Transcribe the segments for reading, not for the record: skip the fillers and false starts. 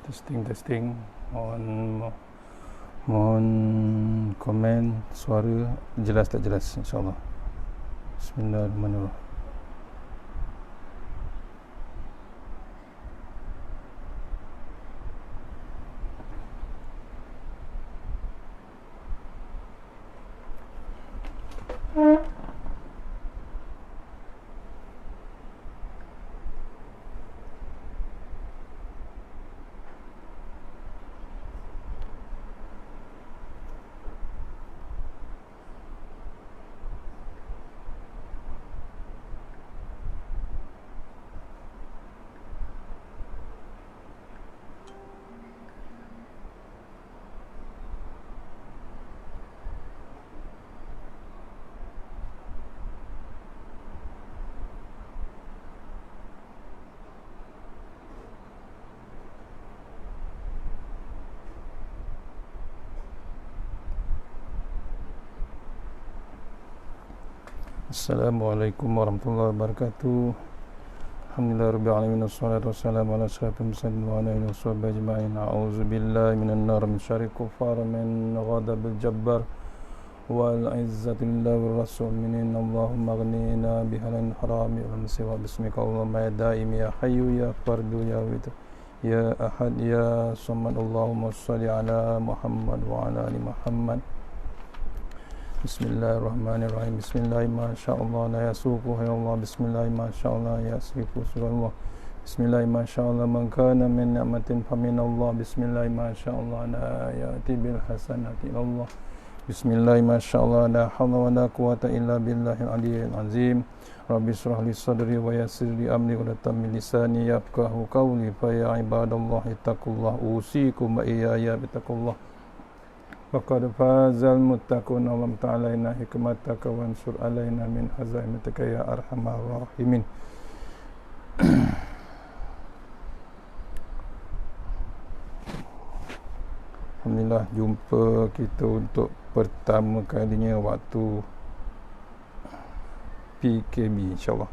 Testing. Mohon komen suara jelas tak jelas, insyaAllah. Bismillahirrahmanirrahim. Assalamualaikum warahmatullahi wabarakatuh. Alhamdulillah rabbil alamin, wassalatu wassalamu ala asyrafil mursalin wa ala alihi washabbihi ajma'in. A'udzu billahi minan nar min syarri kuffar min ghadabil jabbar wal izzati lillahi war rasul minin. Allahumma aghnina bihalal harami wal siwa bismika Allahumma ya daim ya hayyu ya fardu ya witr ya ahad ya samad. Allahumma shalli ala Muhammad wa ala ali Muhammad. Bismillahirrahmanirrahim. Bismillahi masyaallah la yasuqu ya Allah. Bismillahi masyaallah yasrifu surallah. Bismillahi masyaallah man kana min ni'matin famin Allah. Bismillahi masyaallah la ya'ti bil hasanati Allah. Bismillahi masyaallah la hawla wa la quwwata illa billahil aliyyil azim. Rabbi shrah li sadri wa yassir li amri wa tammi lisani yafqahu qawli. Fa ya ibadallahi taqullah usikum wa iyaya bittaqullah. Faqad fazal muttaqun. Allahumma ta'alaina hikmataka wa ansur alaina min hazaimatika ya arhamar rahimin. Alhamdulillah, jumpa kita untuk pertama kalinya waktu PKB, insyaAllah.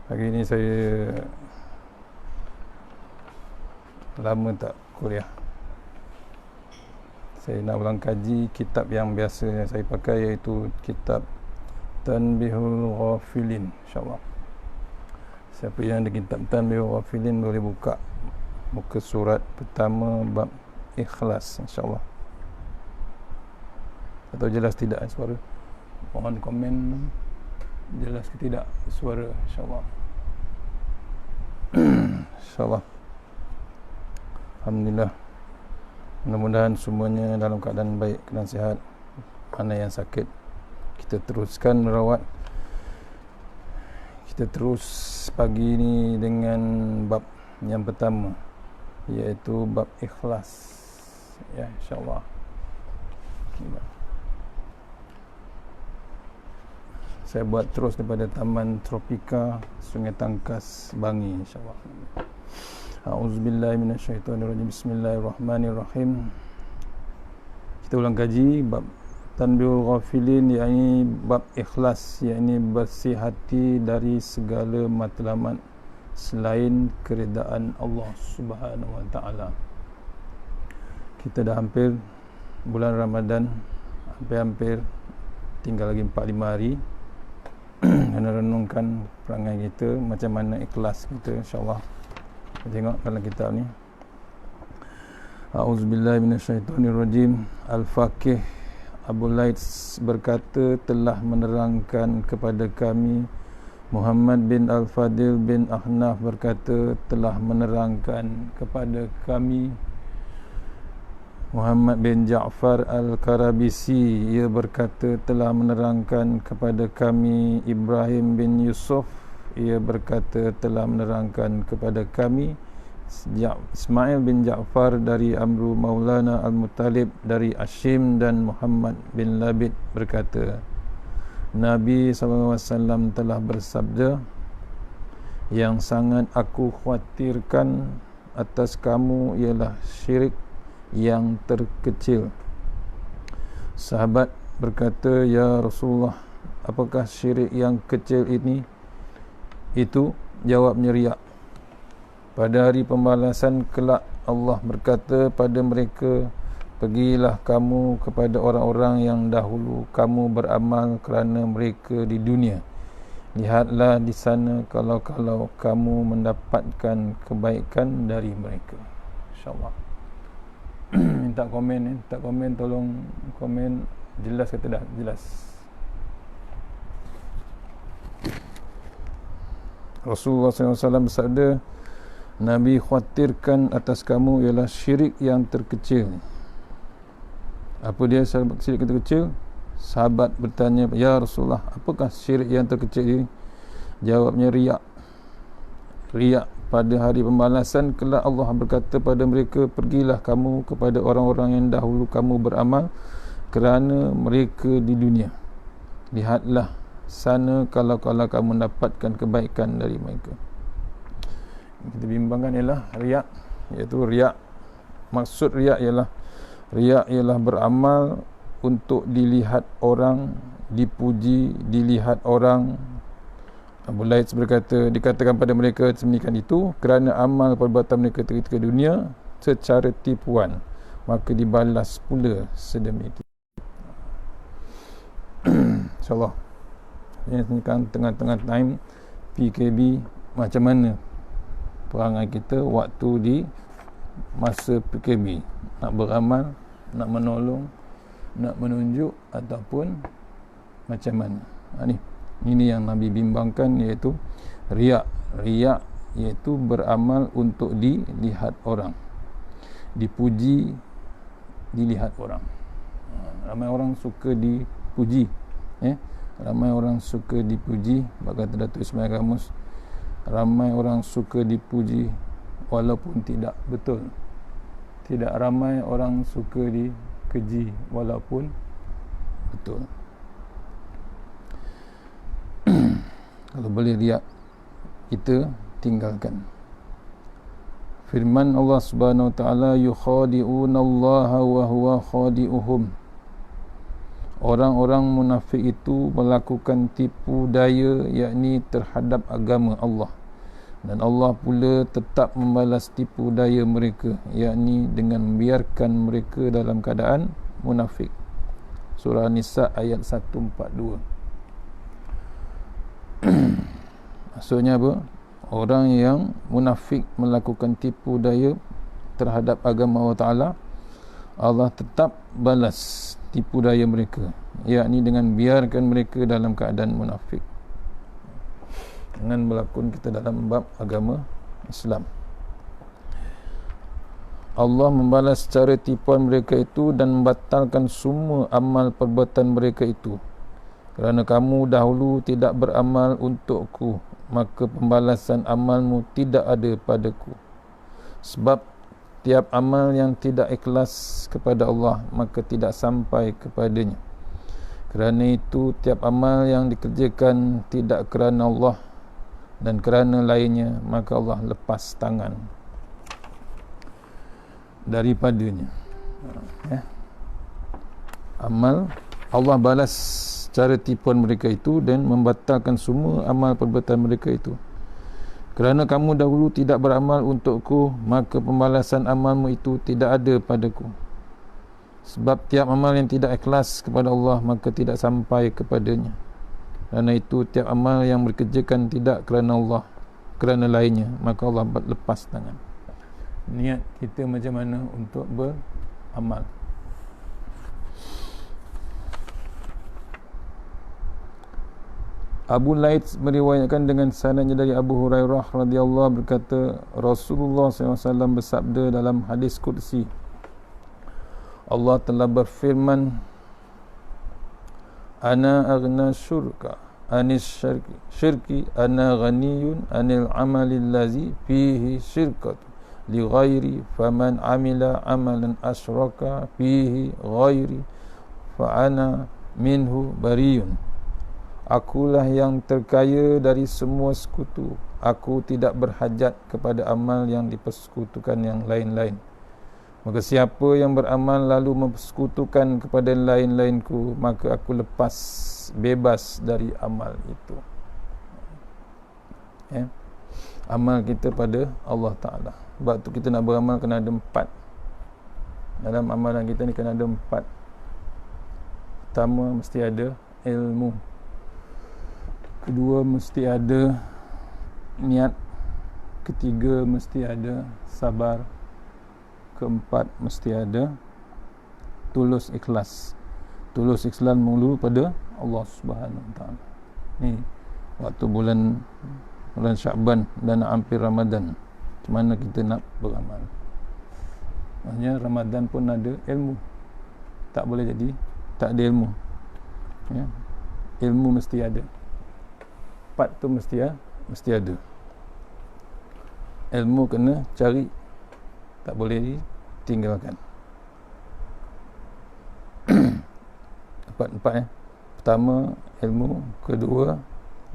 Pagi ini saya lama tak kuliah. Saya nak ulang kaji kitab yang biasa saya pakai, iaitu kitab Tanbihul Ghafilin, insyaAllah. Siapa yang ada kitab Tanbihul Ghafilin boleh buka muka surat pertama bab ikhlas, insyaAllah. Atau jelas tidak suara? Mohon komen jelas ke tidak suara, insyaAllah. InsyaAllah. Alhamdulillah, mudah-mudahan semuanya dalam keadaan baik dan sihat. Mana yang sakit, kita teruskan merawat. Kita terus pagi ini dengan bab yang pertama, iaitu bab ikhlas, ya, insyaAllah. Saya buat terus daripada Taman Tropika Sungai Tangkas, Bangi, insyaAllah. A'udzubillahi minasyaitonirrajim. Bismillahirrahmanirrahim. Kita ulang kaji bab Tanbihul Ghafilin, yakni bab ikhlas, yakni bersih hati dari segala matlamat selain keredaan Allah Subhanahu wa taala. Kita dah hampir bulan Ramadan, hampir tinggal lagi 4-5 hari. Dan renungkan perangai kita, macam mana ikhlas kita, insyaAllah. Tengok dalam kitab ni. A'udzubillahi minasyaitonirrajim. Al-Faqih Abu Laits berkata, telah menerangkan kepada kami. Muhammad bin Al-Fadil bin Ahnaf berkata, telah menerangkan kepada kami. Muhammad bin Ja'far Al-Karabisi, ia berkata, telah menerangkan kepada kami. Ibrahim bin Yusuf, ia berkata, telah menerangkan kepada kami. Ismail bin Ja'far dari Amru Maulana Al-Muttalib dari Ashim, dan Muhammad bin Labid berkata, Nabi SAW telah bersabda, yang sangat aku khawatirkan atas kamu ialah syirik yang terkecil. Sahabat berkata, ya Rasulullah, apakah syirik yang kecil ini? Itu jawabnya riak. Pada hari pembalasan kelak Allah berkata pada mereka, pergilah kamu kepada orang-orang yang dahulu kamu beramal kerana mereka di dunia. Lihatlah di sana kalau kamu mendapatkan kebaikan dari mereka. InsyaAllah. minta komen, tolong komen jelas ke tidak jelas. Rasulullah SAW bersabda, Nabi khawatirkan atas kamu ialah syirik yang terkecil. Apa dia syirik yang terkecil? Sahabat bertanya, ya Rasulullah, apakah syirik yang terkecil ini? Jawabnya riak. Riak pada hari pembalasan kelak Allah berkata pada mereka, pergilah kamu kepada orang-orang yang dahulu kamu beramal kerana mereka di dunia. Lihatlah sana kalau kamu mendapatkan kebaikan dari mereka. Kita bimbangkan ialah riak, iaitu riak. Maksud riak ialah beramal untuk dilihat orang, dipuji, dilihat orang. Abu Laits berkata, dikatakan pada mereka sembunyikan itu kerana amal perbuatan mereka ketika dunia secara tipuan, maka dibalas pula sedemikian. InsyaAllah. Ini sekarang tengah-tengah time PKP, macam mana perangai kita waktu di masa PKP, nak beramal, nak menolong, nak menunjuk ataupun macam mana. Ini yang Nabi bimbangkan, iaitu riak. Riak iaitu beramal untuk dilihat orang, dipuji, dilihat orang. Ramai orang suka dipuji, ramai orang suka dipuji. Kata Datuk Ismail Kamus, ramai orang suka dipuji walaupun tidak betul. Tidak ramai orang suka dikeji walaupun betul. Kalau boleh riak, kita tinggalkan. Firman Allah Subhanahu Wa Taala, yukhadi'una Allah wa huwa khadi'uhum. Orang-orang munafik itu melakukan tipu daya, yakni terhadap agama Allah, dan Allah pula tetap membalas tipu daya mereka, yakni dengan membiarkan mereka dalam keadaan munafik. Surah Nisa ayat 142. Maksudnya apa? Orang yang munafik melakukan tipu daya terhadap agama Allah Ta'ala, Allah tetap balas tipu daya mereka, yakni dengan biarkan mereka dalam keadaan munafik. Dengan berlakon kita dalam bab agama Islam, Allah membalas cara tipuan mereka itu dan membatalkan semua amal perbuatan mereka itu. Kerana kamu dahulu tidak beramal untukku, maka pembalasan amalmu tidak ada padaku. Sebab tiap amal yang tidak ikhlas kepada Allah, maka tidak sampai kepadanya. Kerana itu tiap amal yang dikerjakan tidak kerana Allah dan kerana lainnya, maka Allah lepas tangan daripadanya. Amal Allah balas cara tipuan mereka itu dan membatalkan semua amal perbuatan mereka itu. Kerana kamu dahulu tidak beramal untukku, maka pembalasan amalmu itu tidak ada padaku. Sebab tiap amal yang tidak ikhlas kepada Allah, maka tidak sampai kepadanya. Kerana itu tiap amal yang dikerjakan tidak kerana Allah, kerana lainnya, maka Allah lepas tangan. Niat kita macam mana untuk beramal. Abu Laits meriwayatkan dengan sanadnya dari Abu Hurairah radhiyallahu berkata, Rasulullah SAW bersabda dalam hadis qudsi, Allah telah berfirman, Ana aghna syurka anis syirki ana ghaniyun anil amali allazi fihi syirkatu li ghairi faman amila amalan asyraka fihi ghairi fa ana minhu bariyun. Akulah yang terkaya dari semua sekutu. Aku tidak berhajat kepada amal yang dipersekutukan yang lain-lain. Maka siapa yang beramal lalu mempersekutukan kepada lain-lainku, maka aku lepas, bebas dari amal itu. Ya. Amal kita pada Allah Ta'ala. Sebab tu kita nak beramal kena ada 4. Dalam amalan kita ni kena ada 4. Pertama, mesti ada ilmu. Kedua, mesti ada niat. Ketiga, mesti ada sabar. Keempat, mesti ada tulus ikhlas. Tulus ikhlas mulu pada Allah Subhanahu Wa Taala. Ni waktu bulan Syaban dan hampir Ramadan, macam mana kita nak beramal? Maksudnya Ramadan pun ada ilmu. Tak boleh jadi tak ada ilmu. Ya. Ilmu mesti ada. 4 tu mesti ada. Ilmu kena cari, tak boleh tinggalkan. 4 Pertama ilmu, kedua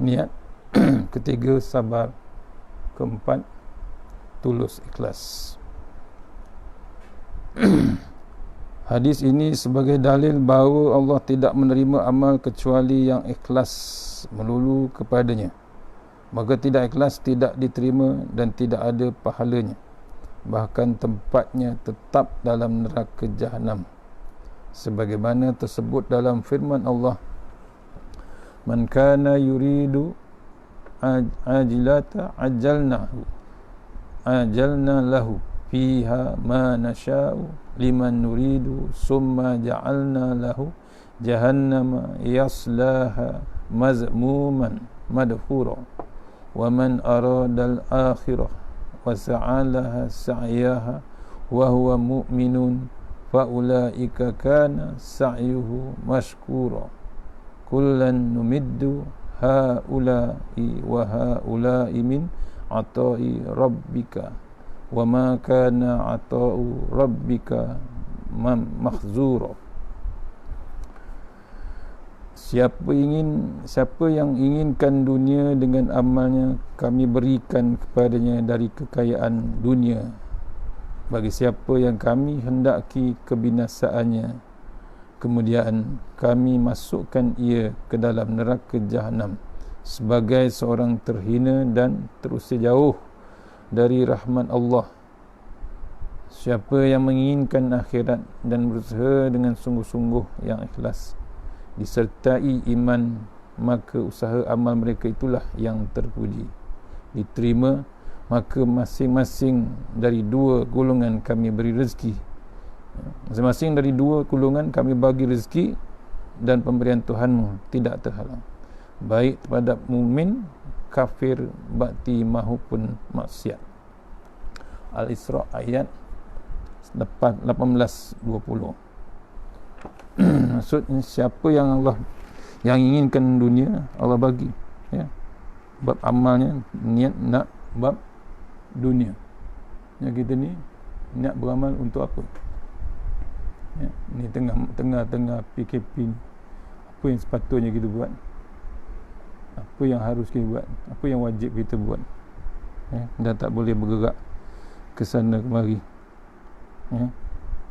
niat, ketiga sabar, keempat tulus ikhlas. Hadis ini sebagai dalil bahawa Allah tidak menerima amal kecuali yang ikhlas melulu kepadanya. Maka tidak ikhlas tidak diterima dan tidak ada pahalanya. Bahkan tempatnya tetap dalam neraka Jahannam. Sebagaimana tersebut dalam firman Allah, "Man kana yuridu ajilata ajalna lahu fiha ma nasha'u liman nuridu summa ja'alna lahu jahannama yaslaha mazmuman madhura wa man arada al-akhirah wa sa'alaha sa'yaha wa huwa mu'minun fa ulaika kana sa'yuhu mashkura kullan numiddu haula'i wa haula'i min ata'i rabbika wa ma kana ata'u rabbika mahzura." Siapa yang inginkan dunia dengan amalnya, kami berikan kepadanya dari kekayaan dunia. Bagi siapa yang kami hendaki kebinasaannya, kemudian kami masukkan ia ke dalam neraka Jahannam sebagai seorang terhina dan terusir jauh dari rahmat Allah. Siapa yang menginginkan akhirat dan berusaha dengan sungguh-sungguh yang ikhlas disertai iman, maka usaha amal mereka itulah yang terpuji, diterima. Maka masing-masing dari 2 golongan kami beri rezeki. Masing-masing dari 2 golongan kami bagi rezeki, dan pemberian Tuhanmu tidak terhalang, baik terhadap mukmin, kafir, bakti maupun maksiat. Al-Isra ayat 18-20. Maksudnya siapa yang Allah yang inginkan dunia, Allah bagi, ya. Bab amalnya niat nak bab dunia. Yang kita ni niat beramal untuk apa? Ya, ni tengah PKP ni, apa yang sepatutnya kita buat? Apa yang harus kita buat? Apa yang wajib kita buat? Ya, dah tak boleh bergerak ke sana kemari. Ya,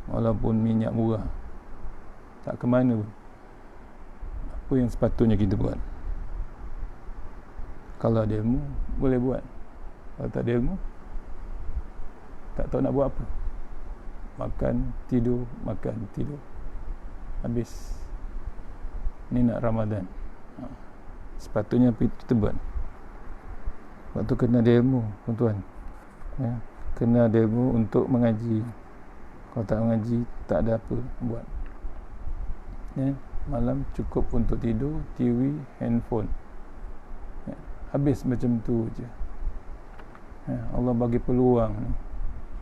walaupun minyak murah, tak ke mana pun. Apa yang sepatutnya kita buat? Kalau ada ilmu, boleh buat. Kalau tak ada ilmu, tak tahu nak buat apa. Makan, tidur, habis. Ni nak Ramadan, sepatutnya apa kita buat? Waktu kena ada ilmu, tuan-tuan, ya, kena ada ilmu untuk mengaji. Kalau tak mengaji, tak ada apa buat, ya. Malam cukup untuk tidur, TV, handphone, ya. Habis macam tu je, ya. Allah bagi peluang ni,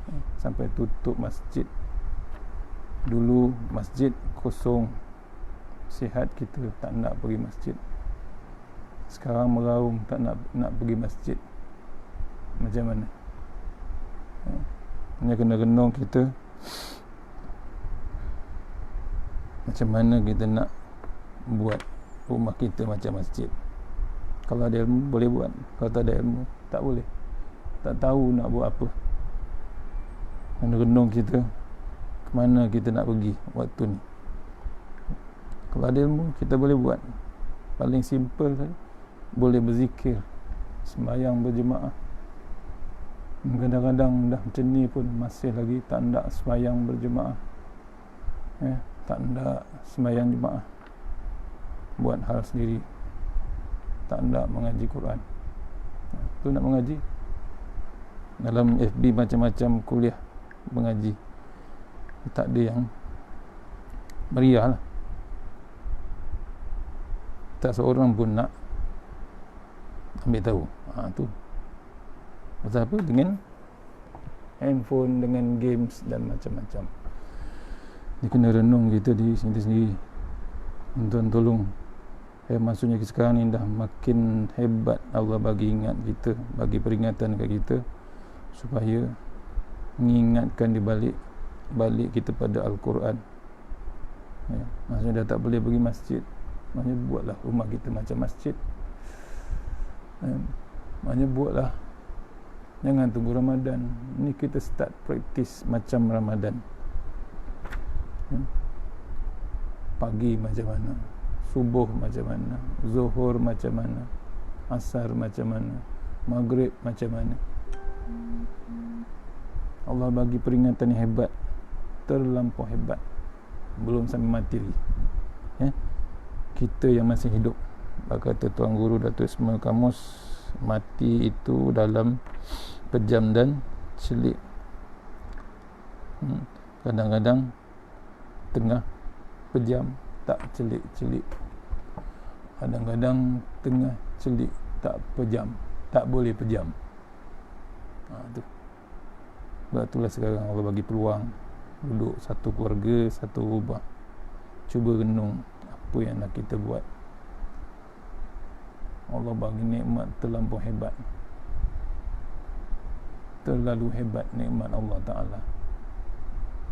ya. Sampai tutup masjid. Dulu masjid kosong, sihat kita tak nak pergi masjid. Sekarang meraung tak nak pergi masjid. Macam mana? Ya. Hanya kena renung kita, macam mana kita nak buat rumah kita macam masjid. Kalau ada ilmu boleh buat, kalau tak ada ilmu tak boleh. Tak tahu nak buat apa. Kena renung kita, Mana kita nak pergi waktu ni? Kalau ada ilmu, kita boleh buat. Paling simple saja, boleh berzikir, sembahyang berjemaah. Kadang-kadang dah macam ni pun masih lagi tak nak sembahyang berjemaah, tak nak sembahyang jemaah, buat hal sendiri, tak nak mengaji Quran. Tu nak mengaji dalam FB macam-macam kuliah mengaji, tak ada yang meriah lah. Tak seorang pun nak ambil tahu. Tu pasal apa? Dengan handphone, dengan games dan macam-macam. Dia kena renung kita di sendiri-sendiri. Tuan tolong. Maksudnya sekarang ni dah makin hebat Allah bagi ingat kita, bagi peringatan kat kita supaya mengingatkan di balik kita pada Al-Quran. Maksudnya dah tak boleh pergi masjid, maknanya buatlah rumah kita macam masjid. Maknanya buatlah, jangan tunggu Ramadan. Ni kita start praktis macam Ramadan. Pagi macam mana, subuh macam mana, zuhur macam mana, asar macam mana, maghrib macam mana. Allah bagi peringatan yang hebat, terlampau hebat, belum sampai mati lagi. Kita yang masih hidup, kata Tuan Guru Datuk Ismail Kamus, mati itu dalam pejam dan celik. Kadang-kadang tengah pejam tak celik-celik, kadang-kadang tengah celik tak pejam, tak boleh pejam. Tu. Sebab itulah sekarang Allah bagi peluang duduk satu keluarga, satu rumah, cuba renung apa yang nak kita buat. Allah bagi nikmat terlampau hebat, terlalu hebat nikmat Allah Ta'ala.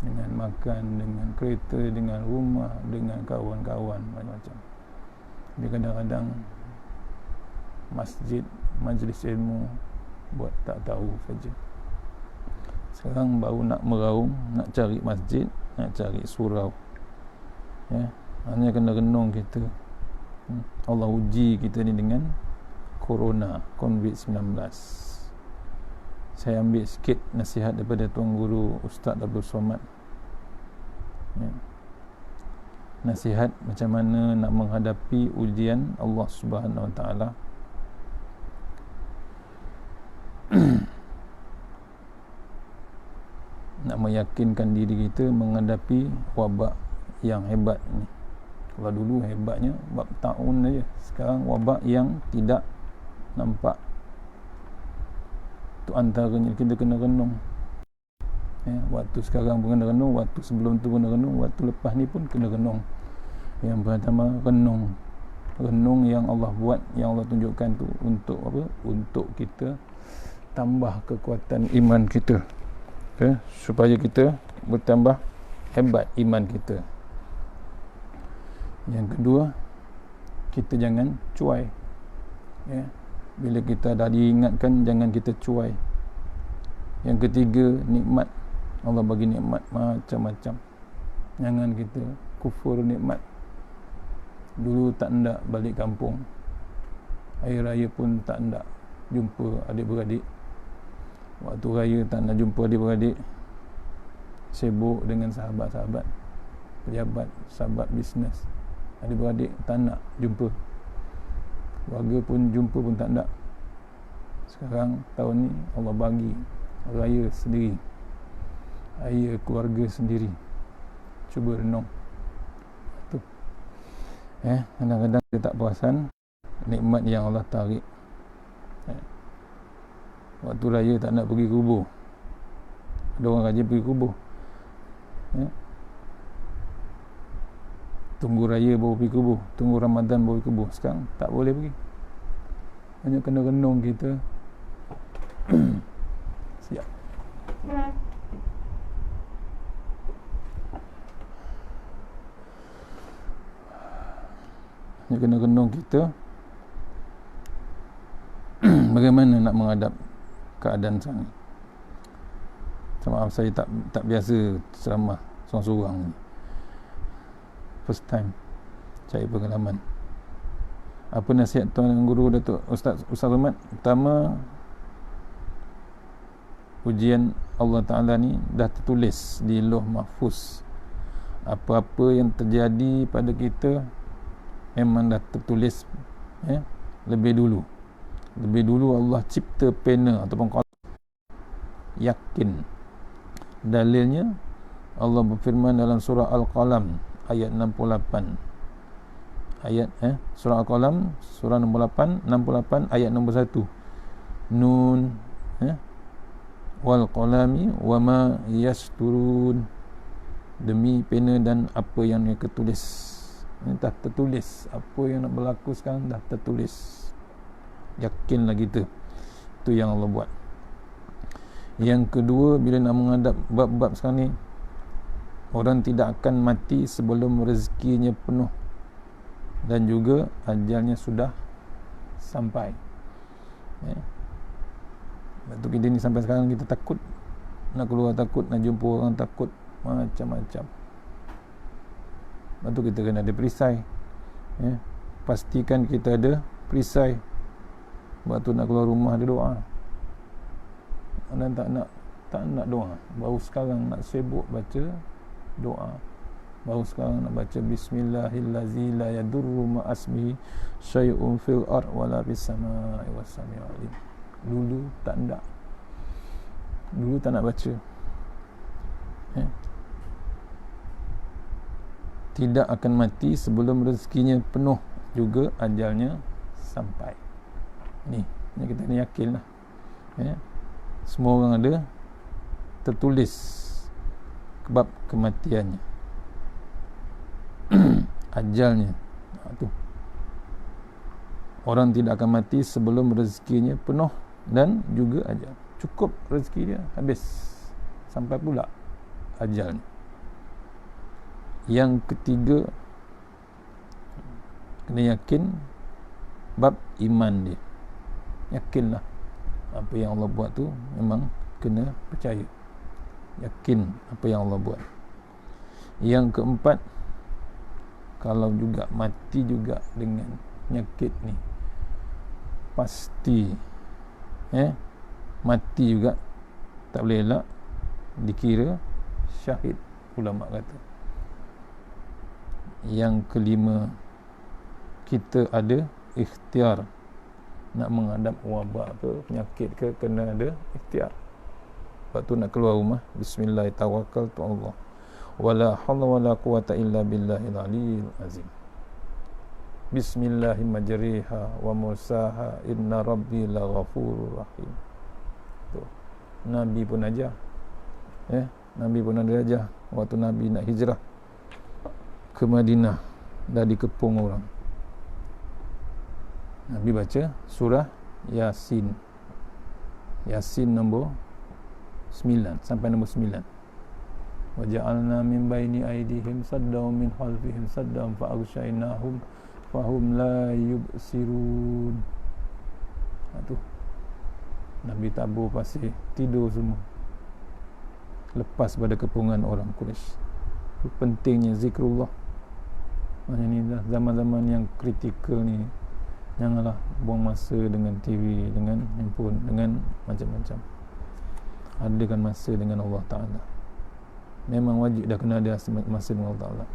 Dengan makan, dengan kereta, dengan rumah, dengan kawan-kawan, macam-macam. Tapi kadang-kadang masjid, majlis ilmu buat tak tahu saja. Sekarang baru nak meraung, nak cari masjid, nak cari surau. Hanya kena renung kita. Allah uji kita ni dengan Corona, COVID-19. Saya ambil sikit nasihat daripada Tuan Guru Ustaz Abdul Somad. Nasihat macam mana nak menghadapi ujian Allah Subhanahu Wa Taala. Nak meyakinkan diri kita menghadapi wabak yang hebat ni. Kalau dulu hebatnya bab tahun saja, sekarang wabak yang tidak nampak. Tu antaranya kita kena renung. Waktu sekarang pun kena renung, waktu sebelum tu kena renung, waktu lepas ni pun kena renung. Yang pertama, renung yang Allah buat, yang Allah tunjukkan tu untuk apa? Untuk kita tambah kekuatan iman kita, supaya kita bertambah hebat iman kita. Yang kedua, kita jangan cuai. Bila kita dah diingatkan, jangan kita cuai. Yang ketiga, nikmat. Allah bagi nikmat macam-macam, jangan kita kufur nikmat. Dulu tak nak balik kampung, hari raya pun tak nak jumpa adik-beradik. Waktu raya tak nak jumpa adik-beradik, sibuk dengan sahabat-sahabat, pejabat, sahabat bisnes. Adik-beradik tak nak jumpa, keluarga pun jumpa pun tak nak. Sekarang tahun ni Allah bagi raya sendiri, raya keluarga sendiri. Cuba renung tu. Kadang-kadang kita tak perasan nikmat yang Allah tarik. Waktu raya tak nak pergi kubur, ada orang rajin pergi kubur. Tunggu raya baru pergi kubur, tunggu Ramadan baru pergi kubur. Sekarang tak boleh pergi. Hanya kena renung kita. Siap. Hanya kena renung kita bagaimana nak menghadap keadaan sekarang ni. Maaf, saya tak biasa ceramah seorang-seorang ni. First time cari pengalaman. Apa nasihat tuan dan guru Datuk Ustaz Rahmat? Pertama, ujian Allah Ta'ala ni dah tertulis di Lauh Mahfuz. Apa-apa yang terjadi pada kita memang dah tertulis lebih dulu Allah cipta pena ataupun qalam. Yakin. Dalilnya Allah berfirman dalam surah Al-Qalam ayat 68. Surah Al-Qalam surah nombor 68 ayat nombor 1. Nun wal qalami wama yasturun, demi pena dan apa yang mereka tulis. Ini dah tertulis. Apa yang nak berlaku sekarang dah tertulis. Yakinlah kita. Itu yang Allah buat. Yang kedua, bila nak menghadap bab-bab sekarang ni, orang tidak akan mati sebelum rezekinya penuh dan juga ajalnya sudah sampai. Lepas tu kita ni sampai sekarang kita takut nak keluar, takut nak jumpa orang, takut macam-macam. Lepas tu kita kena ada perisai. Pastikan kita ada perisai. Sebab tu nak keluar rumah ada doa. Dan tak nak doa. Baru sekarang nak sibuk baca doa. Baru sekarang nak baca Bismillahillazi la yadurru ma'asmihi syai'un fil ard wala fis samaa'i was sami'ul alim. Dulu tak nak baca. Tidak akan mati sebelum rezekinya penuh, juga ajalnya sampai. Ni kita ni yakin lah. Semua orang ada tertulis bab kematiannya, ajalnya. Tu orang tidak akan mati sebelum rezekinya penuh dan juga ajal. Cukup rezeki dia, habis, sampai pula ajalnya. Yang ketiga, kena yakin bab iman dia. Yakinlah apa yang Allah buat tu memang kena percaya. Yakin apa yang Allah buat. Yang keempat, kalau juga mati juga dengan penyakit ni, pasti mati juga, tak boleh elak, dikira syahid, ulama kata. Yang kelima, kita ada ikhtiar nak menghadap wabak ke, penyakit ke, kena ada ikhtiar. Lepas tu nak keluar rumah, bismillah, tawakkaltu Allah, wala hawla wala quwata illa billahil aliyil azim. Bismillahi majriha wa mursaha inna rabbi laghafurur rahim. Tu Nabi pun ajar. Nabi pun ada ajar waktu Nabi nak hijrah ke Madinah, dah dikepung orang. Nabi baca surah Yasin. Yasin nombor 9 sampai nombor 9. Wa ja'alna min baini aydihim saddan min khalfihim saddan fa aghshaynahum fahum la yubsirun. Tu Nabi tabur pasir, tidur semua, lepas pada kepungan orang Quraisy. Pentingnya zikrullah. Macam ni dah zaman-zaman yang kritikal ni, janganlah buang masa dengan TV, dengan handphone, dengan macam-macam. Adakan masa dengan Allah Ta'ala. Memang wajib dah kena ada masa dengan Allah Ta'ala.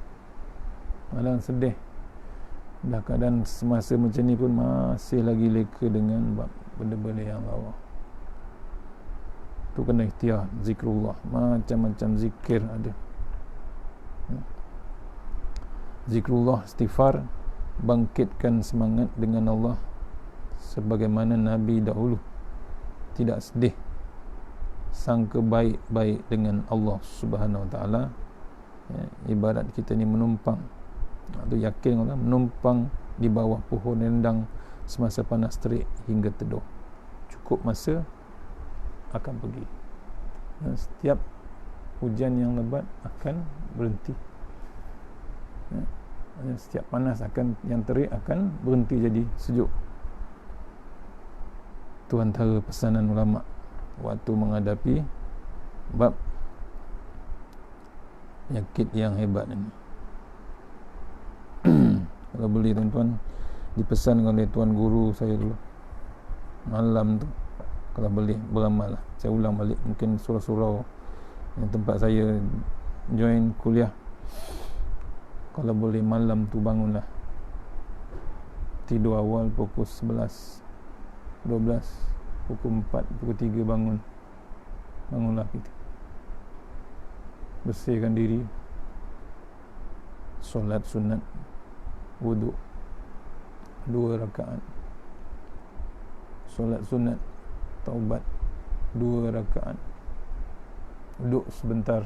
Malah sedih, dah keadaan semasa macam ni pun masih lagi leka dengan benda-benda yang lawa. Tu kena ikhtiar, zikrullah, macam-macam zikir ada. Zikrullah, istighfar, bangkitkan semangat dengan Allah sebagaimana Nabi dahulu. Tidak sedih, sangka baik-baik dengan Allah Subhanahu Wa Taala. Ibarat kita ni menumpang. Tu yakin Allah, menumpang di bawah pohon rindang semasa panas terik hingga teduh. Cukup masa akan pergi. Setiap hujan yang lebat akan berhenti. Setiap panas akan, yang terik akan berhenti jadi sejuk. Itu antara pesanan ulama waktu menghadapi bab penyakit yang hebat ini. Kalau boleh tuan-tuan, dipesan oleh tuan guru saya dulu malam tu, kalau boleh beramal lah. Saya ulang balik, mungkin surau-surau yang tempat saya join kuliah, kalau boleh malam tu bangunlah, tidur awal pukul 11, 12, pukul 4, pukul 3 bangunlah kita, bersihkan diri, solat sunat, wuduk 2 rakaat, solat sunat taubat 2 rakaat, duduk sebentar,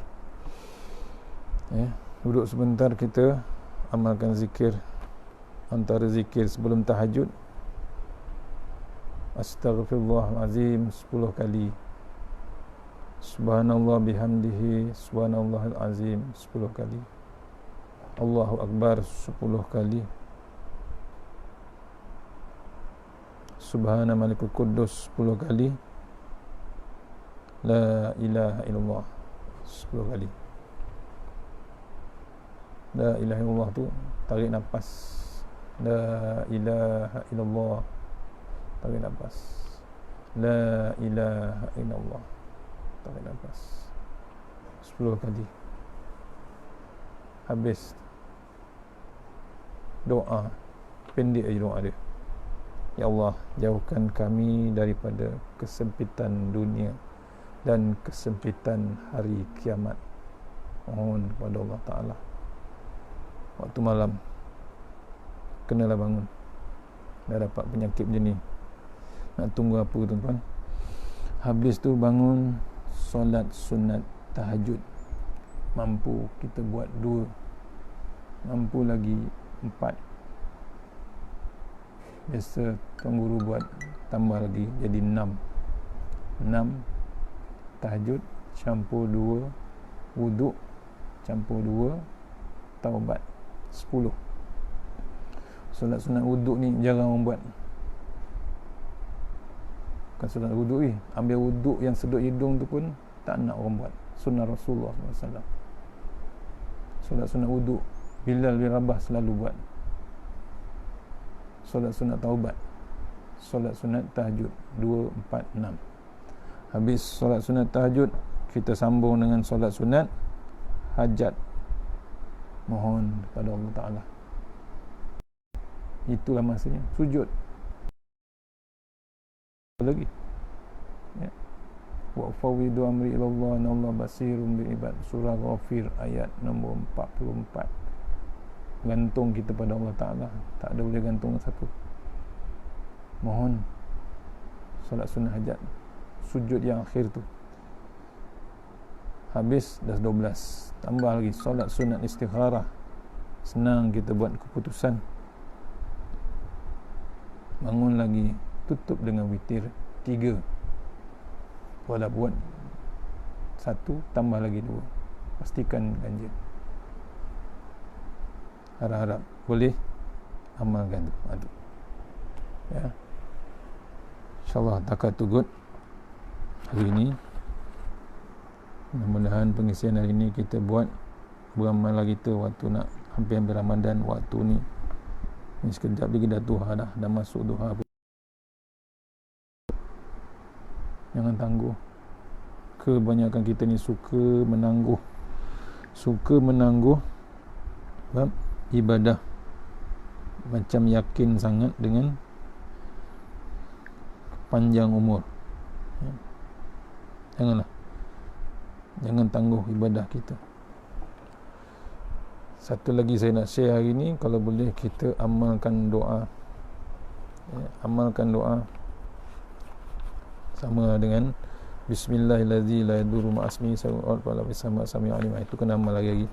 duduk sebentar, kita amalkan zikir. Antara zikir sebelum tahajud, Astaghfirullahalazim 10 kali, Subhanallah bihamdihi Subhanallahal azim 10 kali, Allahu Akbar 10 kali, Subhana Malikul Quddus 10 kali, La ilaha illallah 10 kali. La ilaha illallah tu tarik nafas, La ilaha illallah, tarik nafas, La ilaha illallah, tarik nafas 10 kali. Habis doa, pendek aja doa dia. Ya Allah, jauhkan kami daripada kesempitan dunia dan kesempitan hari kiamat. Mohon kepada Allah Ta'ala. Waktu malam kenalah bangun. Dah dapat penyakit macam ni, nak tunggu apa tuan-tuan? Habis tu bangun, solat sunat tahajud. Mampu kita buat 2, mampu lagi 4. Biasa tuan guru buat tambah lagi jadi 6 tahajud campur 2 wuduk campur 2 taubat 10. Solat sunat wuduk ni jarang orang buat. Bukan solat wuduk ni, ambil wuduk yang sedut hidung tu pun tak nak orang buat. Sunnah Rasulullah SAW. Solat sunat wuduk Bilal bin Rabah selalu buat. Solat sunat taubat, solat sunat tahajud 2, 4, 6. Habis solat sunat tahajud, kita sambung dengan solat sunat hajat, mohon kepada Allah Ta'ala. Itulah masanya sujud lagi, ya. Wa fawwidu amri ilallah innallaha basirun bil ibad, surah Ghafir ayat nombor 44. Gantung kita pada Allah Ta'ala, tak ada boleh gantung satu. Mohon solat sunnah hajat, sujud yang akhir tu. Habis dah 12, tambah lagi solat sunat istikharah. Senang kita buat keputusan. Bangun lagi, tutup dengan witir 3. Kalau buat 1, tambah lagi 2, pastikan ganjil. Harap-harap boleh amalkan tu. Ya. InsyaAllah takat tugut hari ini. Mudah-mudahan pengisian hari ini kita buat beramal kita waktu nak hampir Ramadan. Waktu ni sekejap lagi dah duha dah masuk duha. Jangan tangguh. Kebanyakan kita ni suka menangguh sebab ibadah, macam yakin sangat dengan panjang umur. Jangan tangguh ibadah kita. Satu lagi saya nak share hari ni, kalau boleh kita amalkan doa. Amalkan doa sama dengan Bismillahirrahmanirrahim la yadurru ma'asmi sa'ul wala bisama sami'ul alim. Itu kena amal lagi.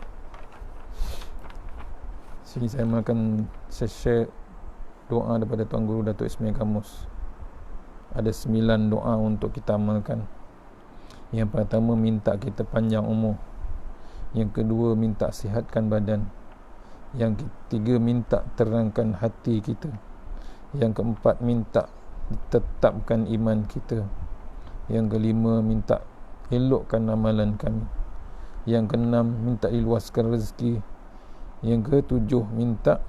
Sini saya amalkan, saya share doa daripada Tuan Guru Datuk Ismail Kamus. Ada 9 doa untuk kita amalkan. Yang pertama, minta kita panjang umur. Yang kedua, minta sihatkan badan. Yang ketiga, minta terangkan hati kita. Yang keempat, minta tetapkan iman kita. Yang kelima, minta elokkan amalan kami. Yang keenam, minta diluaskan rezeki. Yang ketujuh, minta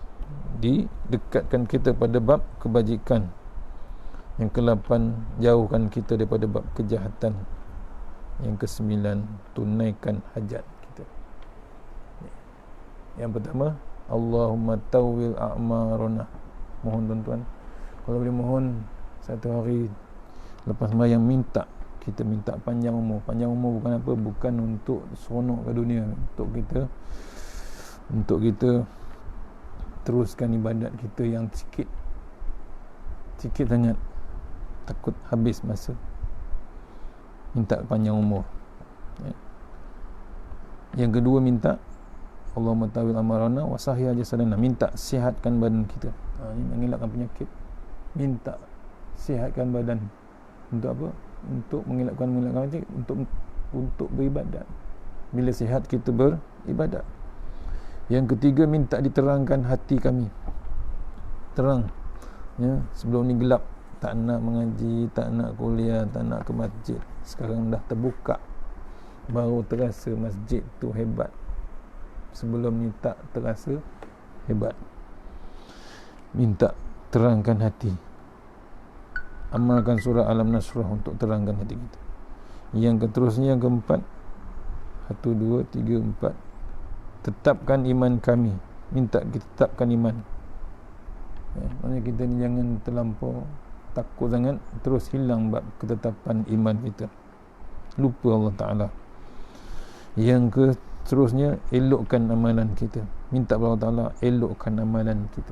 didekatkan kita pada bab kebajikan. Yang ke-8, jauhkan kita daripada bab kejahatan. Yang ke-9, tunaikan hajat kita. Yang pertama, Allahumma tawwil a'marana. Mohon tuan-tuan, kalau boleh mohon satu hari lepas sembahyang kita minta panjang umur. Panjang umur bukan apa, bukan untuk seronok ke dunia, untuk kita teruskan ibadat kita yang sikit sangat, takut habis masa. Minta panjang umur. Yang kedua, minta Allahumma tawil amarana wa sahih jasadana. Minta sihatkan badan kita. Ini mengelakkan penyakit. Minta sihatkan badan. Untuk apa? Untuk mengelakkan penyakit, untuk beribadat. Bila sihat kita beribadat. Yang ketiga, minta diterangkan hati kami. Terang. Sebelum ni gelap, tak nak mengaji, tak nak kuliah, tak nak ke masjid. Sekarang dah terbuka, baru terasa masjid tu hebat. Sebelum ni tak terasa hebat. Minta terangkan hati. Amalkan surah Al-Nasrah untuk terangkan hati kita. Yang keterusnya, yang keempat, 1, 2, 3, 4, tetapkan iman kami. Minta kita tetapkan iman. Maksudnya kita ni jangan terlampau takut sangat, terus hilang bab ketetapan iman kita, lupa Allah Ta'ala. Yang keterusnya, elokkan amalan kita. Minta kepada Allah Ta'ala elokkan amalan kita.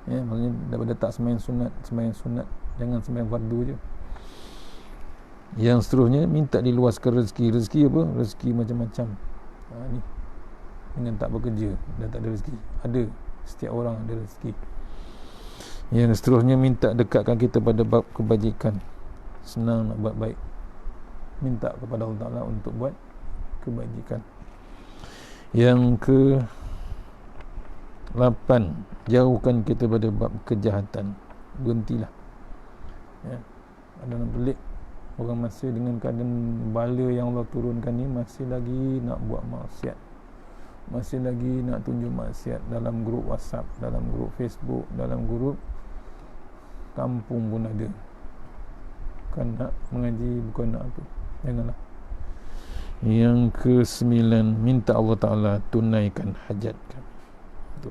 Maksudnya daripada tak sembahyang sunat, jangan sembahyang fardu je. Yang seterusnya, minta diluaskan rezeki. Rezeki apa? Rezeki macam-macam. Ni dengan tak bekerja dah tak ada rezeki. Ada, setiap orang ada rezeki. Yang seterusnya, minta dekatkan kita pada bab kebajikan. Senang nak buat baik, minta kepada Allah Ta'ala untuk buat kebajikan. Yang ke-8, jauhkan kita pada bab kejahatan. Berhentilah. Ada yang pelik, orang masih dengan keadaan bala yang Allah turunkan ni, masih lagi nak buat maksiat, masih lagi nak tunjuk maksiat dalam grup WhatsApp, dalam grup Facebook, dalam grup kampung pun ada. Bukan nak mengaji, bukan nak apa. Janganlah. Yang ke-9, minta Allah Ta'ala tunaikan hajat kami. Itu.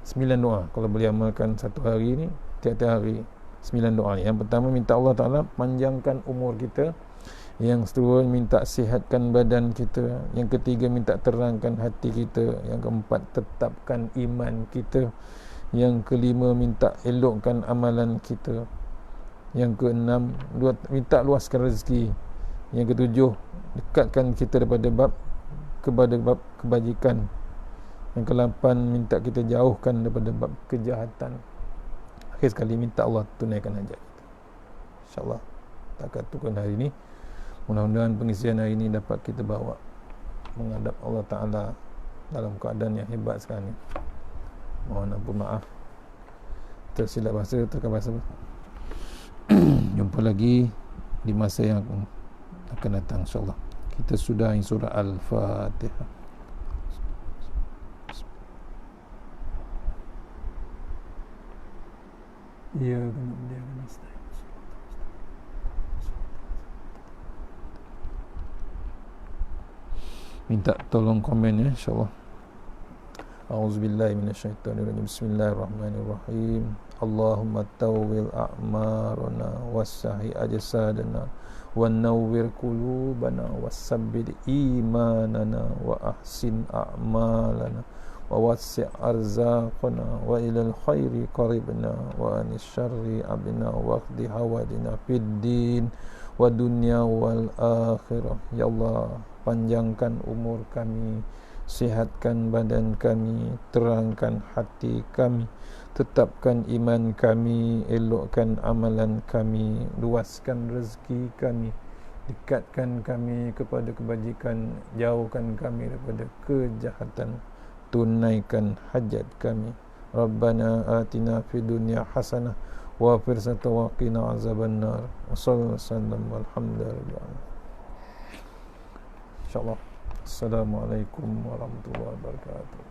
9 doa. Kalau boleh amalkan satu hari ni, tiap-tiap hari 9 doa ni. Yang pertama, minta Allah Ta'ala panjangkan umur kita. Yang kedua, minta sihatkan badan kita. Yang ketiga, minta terangkan hati kita. Yang keempat, tetapkan iman kita. Yang kelima, minta elokkan amalan kita. Yang keenam, minta luaskan rezeki. Yang ketujuh, dekatkan kita daripada bab kebajikan. Yang ke-8, minta kita jauhkan daripada bab kejahatan. Akhir sekali, minta Allah tunaikan hajat kita. InsyaAllah takat tukar hari ini. Mudah-mudahan pengisian hari ini dapat kita bawa menghadap Allah Ta'ala dalam keadaan yang hebat sekarang ni. Mohon ampun maaf tersilap bahasa, terkena bahasa. Jumpa lagi di masa yang akan datang, insyaAllah. Kita sudah surah Al-Fatihah. Ya, minta tolong komen ya, insyaAllah. A'udzubillahi minasyaitonirrajim. Bismillahirrahmanirrahim. Allahumma tawwil a'marana wassahi ajsadana wa nawwir qulubana wassabbit imanana wa ahsin a'malana wa wassi' arzaqana wa ilal khairi qaribna wa anis syarri abna wa qdi hawadina fid din wa dunya wal akhirah. Ya Allah, panjangkan umur kami, sihatkan badan kami, terangkan hati kami, tetapkan iman kami, elokkan amalan kami, luaskan rezeki kami, dekatkan kami kepada kebajikan, jauhkan kami daripada kejahatan, tunaikan hajat kami. Rabbana atina fid dunya hasanah wa fil akhirati wa qina azabannar. Wassallallahu alaihi wasallam walhamdulillah. insyaallah. Assalamualaikum warahmatullahi wabarakatuh.